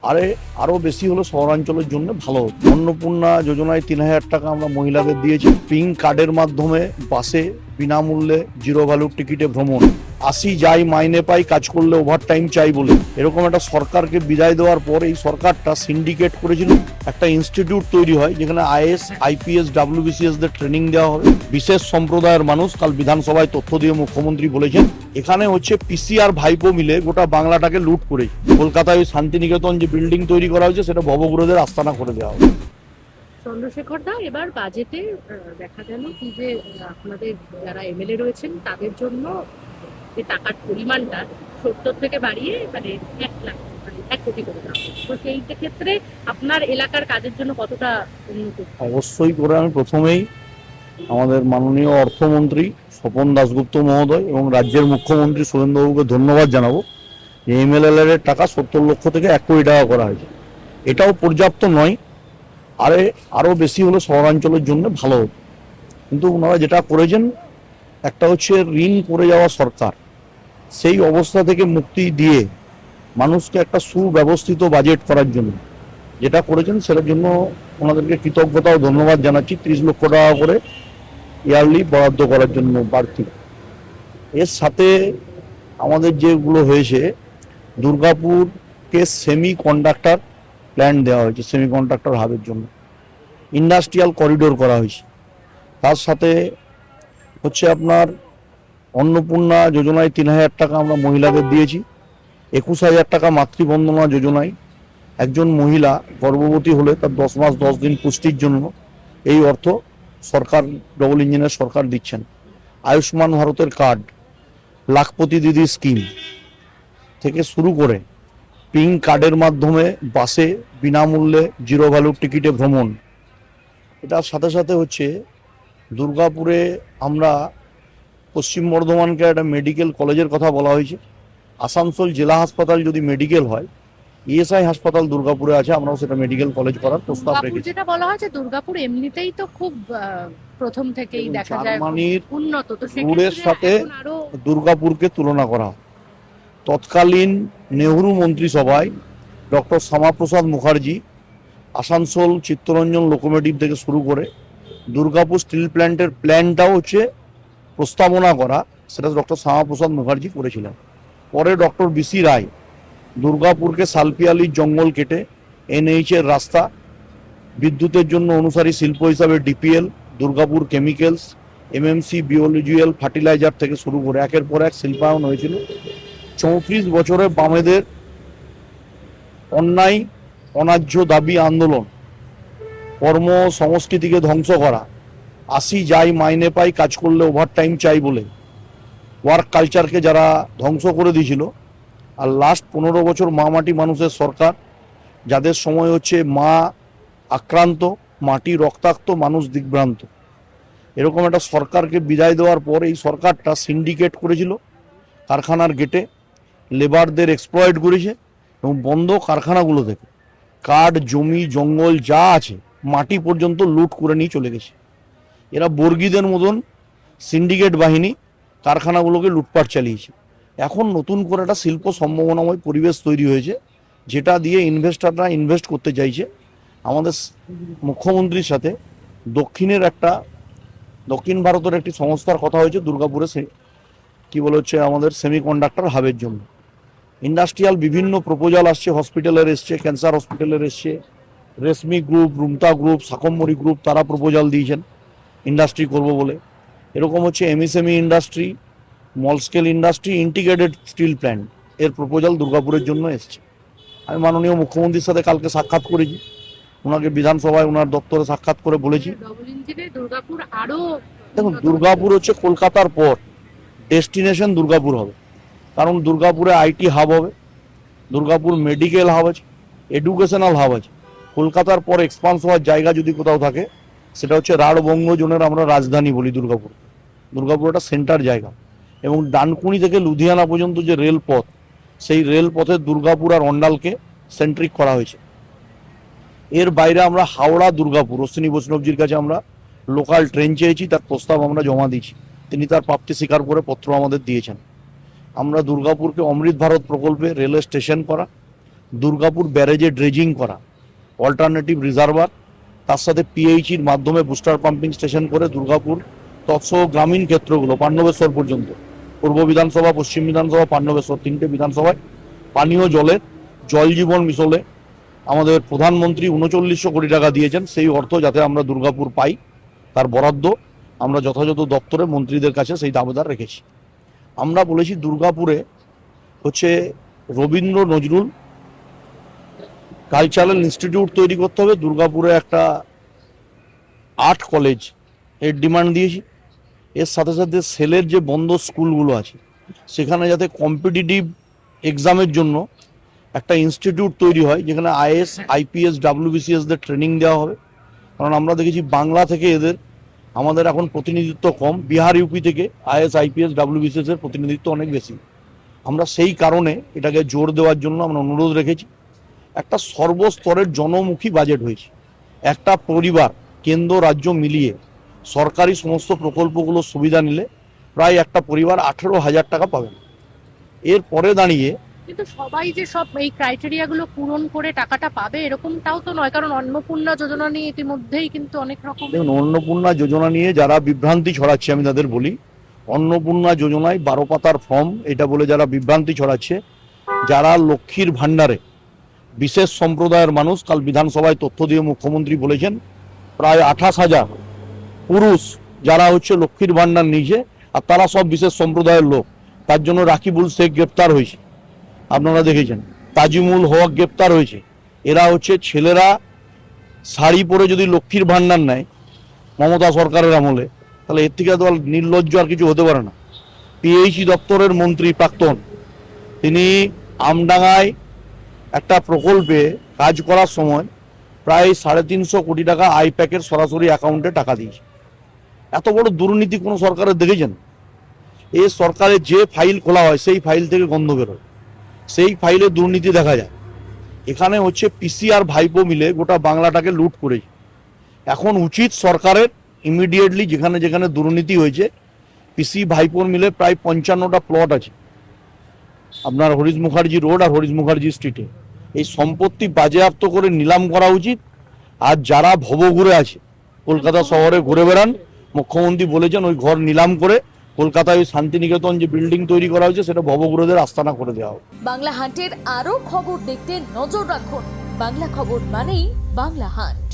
আরে আরো বেশি হলো শহরাঞ্চলের জন্য ভালো হতো। অন্নপূর্ণা যোজনায় 3,000 টাকা আমরা মহিলাদের দিয়েছি। পিঙ্ক কার্ডের মাধ্যমে বাসে বিনামূল্যে জিরো ভ্যালুর টিকিটে ভ্রমণ। আসি যাই মাইনে পাই, কাজ করলে ওভার টাইম চাই বলে এরকম একটা সরকারকে বিদায় দেওয়ার পর এই সরকারটা সিন্ডিকেট করেছিল। একটা ইনস্টিটিউট তৈরি হয় যেখানে is IPS WBCS there training দেওয়া হবে। বিশেষ সম্প্রদায়ের মানুষ, কাল বিধানসভায় তথ্য দিয়ে মুখ্যমন্ত্রী বলেছেন এখানে হচ্ছে পিসি আর ভাইপো মিলে গোটা বাংলাটাকে লুট করেছে। কলকাতায় ওই শান্তিনিকেতন যে বিল্ডিং তৈরি করা হয়েছে সেটা ভবগ্রহদের আস্তানা করে দেওয়া হবে। চন্দ্রশেখর দা, এবার বাজেটে দেখা গেল কি যে আপনাদের যারা এমএলএ রয়েছেন তাদের জন্য যে টাকার পরিমাণটা 70 থেকে বাড়িয়ে মানে 1 লাখ, মানে 1 কোটি করে দেওয়া হয়েছে। তো সেই ক্ষেত্রে আপনার এলাকার কাজের জন্য কতটা উন্নতি? অবশ্যই করে আমি প্রথমেই আমাদের মাননীয় অর্থমন্ত্রী স্বপন দাশগুপ্ত মহোদয় এবং রাজ্যের মুখ্যমন্ত্রী সুরেন্দ্রবাবুকে ধন্যবাদ জানাবো। এমএলএর টাকা 70 লক্ষ থেকে 1 কোটি টাকা করা হয়েছে। এটাও পর্যাপ্ত নয়, আরো বেশি হলো শহরাঞ্চলের জন্য ভালো হতো। কিন্তু ওনারা যেটা করেছেন, একটা হচ্ছে ঋণ করে যাওয়া সরকার, সেই অবস্থা থেকে মুক্তি দিয়ে মানুষকে একটা সুব্যবস্থিত বাজেট করার জন্য যেটা করেছেন সেটার জন্য ওনাদেরকে কৃতজ্ঞতা ও ধন্যবাদ জানাচ্ছি। 30 লক্ষ টাকা করে ইয়ারলি বরাদ্দ করার জন্য বাড়তি। এর সাথে আমাদের যেগুলো হয়েছে, দুর্গাপুরকে সেমি কন্ডাক্টর প্ল্যান দেওয়া হয়েছে, সেমি কন্ডাক্টর হাবের জন্য ইন্ডাস্ট্রিয়াল করিডোর করা হয়েছে। তার সাথে হচ্ছে আপনার অন্নপূর্ণা যোজনায় 3,000 টাকা আমরা মহিলাদের দিয়েছি। 21,000 টাকা মাতৃবন্দনা যোজনায় একজন মহিলা গর্ভবতী হলে তার 10 মাস 10 দিন পুষ্টির জন্য এই অর্থ সরকার, ডবল ইঞ্জিনের সরকার দিচ্ছেন। আয়ুষ্মান ভারতের কার্ড, লাখপতি দিদি স্কিম থেকে শুরু করে পিঙ্ক কার্ডের মাধ্যমে বাসে বিনামূল্যে জিরো ভ্যালুর টিকিটে ভ্রমণ। এটার সাথে সাথে হচ্ছে দুর্গাপুরে আমরা পশ্চিম বর্ধমানকে একটা মেডিকেল কলেজের কথা বলা হয়েছে। আসানসোল জেলা হাসপাতাল যদি মেডিকেল হয়, ইএসআই হাসপাতাল দুর্গাপুরে আছে, আমরাও সেটা মেডিকেল কলেজ করার প্রস্তাব দুর্গাপুর রেখেছি। যেটা বলা হয় যে দুর্গাপুর এমনিতেই তো খুব প্রথম থেকেই এবং দেখা যায় জার্মানির উন্নত, তো রুড়ের সেক্ষেত্রে সাথে এখন আরো দুর্গাপুরকে তুলনা করা হয়। তৎকালীন নেহরু মন্ত্রিসভায় ডক্টর শ্যামাপ্রসাদ মুখার্জি আসানসোল চিত্তরঞ্জন লোকোমোটিভ থেকে শুরু করে দুর্গাপুর স্টিল প্ল্যান্টের প্ল্যানটাও হচ্ছে প্রস্তাবনা করা, সেটা ডক্টর শ্যামাপ্রসাদ মুখার্জি করেছিলেন। পরে ডক্টর বিসি রায় দুর্গাপুরকে সালপিয়ালির জঙ্গল কেটে এনএইচ এর রাস্তা, বিদ্যুতের জন্য অনুসারী শিল্প হিসাবে DPL, Durgapur chemicals, MMC biological fertilizer থেকে শুরু করে একের পর এক শিল্পায়ন হয়েছিল। 34 বছরে বামেদের অন্যায় অন্যায্য দাবি আন্দোলন, কর্ম সংস্কৃতিকে ধ্বংস করা, আসি যাই মাইনে পাই, কাজ করলে ওভার টাইম চাই বলে ওয়ার্ক কালচারকে যারা ধ্বংস করে দিয়েছিল। আর লাস্ট 15 বছর মা মাটি মানুষের সরকার, যাদের সময় হচ্ছে মা আক্রান্ত, মাটি রক্তাক্ত, মানুষ দিগ্ভ্রান্ত, এরকম একটা সরকারকে বিদায় দেওয়ার পর এই সরকারটা সিন্ডিকেট করেছিল। কারখানার গেটে লেবারদের এক্সপ্লয়েট করেছে এবং বন্ধ কারখানাগুলো থেকে কাঠ, জমি, জঙ্গল যা আছে মাটি পর্যন্ত লুট করে নিয়ে চলে গেছে। এরা বর্গীদের মতন সিন্ডিকেট বাহিনী কারখানাগুলোকে লুটপাট চালিয়েছে। এখন নতুন করে একটা শিল্প সম্ভাবনাময় পরিবেশ তৈরি হয়েছে, যেটা দিয়ে ইনভেস্টাররা ইনভেস্ট করতে চাইছে। আমাদের মুখ্যমন্ত্রীর সাথে দক্ষিণ ভারতের একটি সংস্থার কথা হয়েছে দুর্গাপুরে, কি বলে হচ্ছে আমাদের সেমিকন্ডাক্টর হাবের জন্য। ইন্ডাস্ট্রিয়াল বিভিন্ন প্রপোজাল আসছে, হসপিটালের এসছে, ক্যান্সার হসপিটালের এসছে, রেশমি গ্রুপ, রুমতা গ্রুপ, শাকম্বরী গ্রুপ, তারা প্রপোজাল দিয়েছেন ইন্ডাস্ট্রি করব বলে। এরকম হচ্ছে MSME industry, small scale industry, integrated steel plant এর প্রপোজাল দুর্গাপুরের জন্য এসছে। আমি মাননীয় মুখ্যমন্ত্রীর সাথে কালকে সাক্ষাৎ করেছি, ওনাকে বিধানসভায় ওনার দপ্তরে সাক্ষাৎ করে বলেছি। ডবল ইঞ্জিনে দুর্গাপুর আরো দেখুন, উন্নত দুর্গাপুর হচ্ছে কলকাতার পর ডেস্টিনেশন দুর্গাপুর হবে, কারণ দুর্গাপুরে আইটি হাব হবে, দুর্গাপুর মেডিকেল হাব আছে, এডুকেশনাল হাব আছে। কলকাতার পর এক্সপান্স হওয়ার জায়গা যদি কোথাও থাকে সেটা হচ্ছে রাঢ়বঙ্গ জোনের আমরা রাজধানী বলি দুর্গাপুর। দুর্গাপুর একটা সেন্টার জায়গা, এবং ডানকুনি থেকে লুধিয়ানা পর্যন্ত যে রেলপথ, সেই রেলপথে দুর্গাপুর আর অন্ডালকে সেন্ট্রিক করা হয়েছে। এর বাইরে আমরা হাওড়া দুর্গাপুর অশ্বিনী বৈষ্ণবজির কাছে আমরা লোকাল ট্রেন চেয়েছি, তার প্রস্তাব আমরা জমা দিয়েছি, তিনি তার প্রাপ্তি স্বীকার করে পত্র আমাদের দিয়েছেন। আমরা দুর্গাপুরকে অমৃত ভারত প্রকল্পে রেলওয়ে স্টেশন করা, দুর্গাপুর ব্যারেজে ড্রেজিং করা, অল্টারনেটিভ রিজার্ভার, তার সাথে পিএইচির মাধ্যমে বুস্টার পাম্পিং স্টেশন করে দুর্গাপুর তৎসহ গ্রামীণ ক্ষেত্রগুলো পাণ্ডবেশ্বর পর্যন্ত, পূর্ব বিধানসভা, পশ্চিম বিধানসভা, পাণ্ডবেশ্বর, 3টে বিধানসভায় পানীয় জলের জল জীবন মিশনে আমাদের প্রধানমন্ত্রী 3900 কোটি টাকা দিয়েছেন। সেই অর্থ যাতে আমরা দুর্গাপুর পাই, তার বরাদ্দ আমরা যথাযথ দপ্তরে মন্ত্রীদের কাছে সেই দাবিদার রেখেছি। আমরা বলেছি দুর্গাপুরে হচ্ছে রবীন্দ্র নজরুল কালচারাল ইনস্টিটিউট তৈরি করতে হবে, দুর্গাপুরে একটা আর্ট কলেজ এর ডিমান্ড দিয়েছি। এর সাথে সাথে সেলের যে বন্ধ স্কুলগুলো আছে সেখানে যাতে কম্পিটিটিভ এক্সামের জন্য একটা ইনস্টিটিউট তৈরি হয়, যেখানে আইএস, আইপিএস, ডাব্লিউবিসিএসদের ট্রেনিং দেওয়া হবে। কারণ আমরা দেখেছি বাংলা থেকে আমাদের এখন প্রতিনিধিত্ব কম, বিহার, ইউপি থেকে আইএস, আইপিএস, ডাব্লিউবিসিএস এর প্রতিনিধিত্ব অনেক বেশি। আমরা সেই কারণে এটাকে জোর দেওয়ার জন্য আমরা অনুরোধ রেখেছি। একটা সর্বস্তরের জনমুখী বাজেট হয়েছে। একটা পরিবার কেন্দ্র রাজ্য মিলিয়ে সরকারি সমস্ত প্রকল্পগুলো সুবিধা নিলে প্রায় একটা পরিবার 18,000 টাকা পাবেন। এর পরে দাঁড়িয়ে কিন্তু সবাই যে সব এই ক্রাইটেরিয়া গুলো পূরণ করে টাকাটা পাবে এরকমটাও তো নয়, কারণ অন্নপূর্ণা যোজনা নিয়ে ইতিমধ্যেই কিন্তু অনেক রকম। দেখুন, অন্নপূর্ণা যোজনা নিয়ে যারা বিভ্রান্তি ছড়াচ্ছে, আমি তাদের বলি, অন্নপূর্ণা যোজনায় 12 পাতার ফর্ম এটা বলে যারা বিভ্রান্তি ছড়াচ্ছে, যারা লক্ষ্মীর ভাণ্ডারে বিশেষ সম্প্রদায়ের মানুষ, কাল বিধানসভায় তথ্য দিয়ে মুখ্যমন্ত্রী বলেছেন প্রায় 28,000 পুরুষ যারা হচ্ছে লক্ষ্মীর ভাণ্ডার নিয়েছে, আর তারা সব বিশেষ সম্প্রদায়ের লোক। তার জন্য রাকিবুল শেখ গ্রেপ্তার হয়েছে, আপনারা দেখেছেন, তাজিমুল হক গ্রেপ্তার হয়েছে। এরা হচ্ছে ছেলেরা শাড়ি পরে যদি লক্ষ্মীর ভাণ্ডার নেয় মমতা সরকারের আমলে, তাহলে এর থেকে তো আর নির্লজ্জ আর কিছু হতে পারে না। পিএইচই দপ্তরের মন্ত্রী প্রাক্তন, তিনি আমডাঙ্গায় একটা প্রকল্পে কাজ করার সময় প্রায় 350 কোটি টাকা আইপ্যাকের সরাসরি অ্যাকাউন্টে টাকা দিয়েছে। এত বড় দুর্নীতি কোনো সরকারের দেখেছেন? এই সরকারের যে ফাইল খোলা হয় সেই ফাইল থেকে গন্ধ বেরোয়, সেই ফাইলে দুর্নীতি দেখা যায়। এখানে হচ্ছে পিসি আর ভাইপো মিলে গোটা বাংলাটাকে লুট করেছে। এখন উচিত সরকারের ইমিডিয়েটলি যেখানে যেখানে দুর্নীতি হয়েছে, পিসি ভাইপোর মিলে প্রায় 55টা প্লট আছে আপনার হরিশ মুখার্জি রোড আর হরিশ মুখার্জি স্ট্রিটে, এই সম্পত্তি বাজেয়াপ্ত করে নিলাম করা উচিত। আর যারা ভবঘুরে আছে, কলকাতা শহরে ঘুরে বেড়ান, মুখ্যমন্ত্রী বলেছেন ওই ঘর নিলাম করে কলকাতায় ওই শান্তিনিকেতন যে বিল্ডিং তৈরি করা হয়েছে সেটা ভবঘুরেদের আস্তানা করে দেওয়া হবে। বাংলা হাটের আরো খবর দেখতে নজর রাখুন। বাংলা খবর মানেই বাংলা হাট।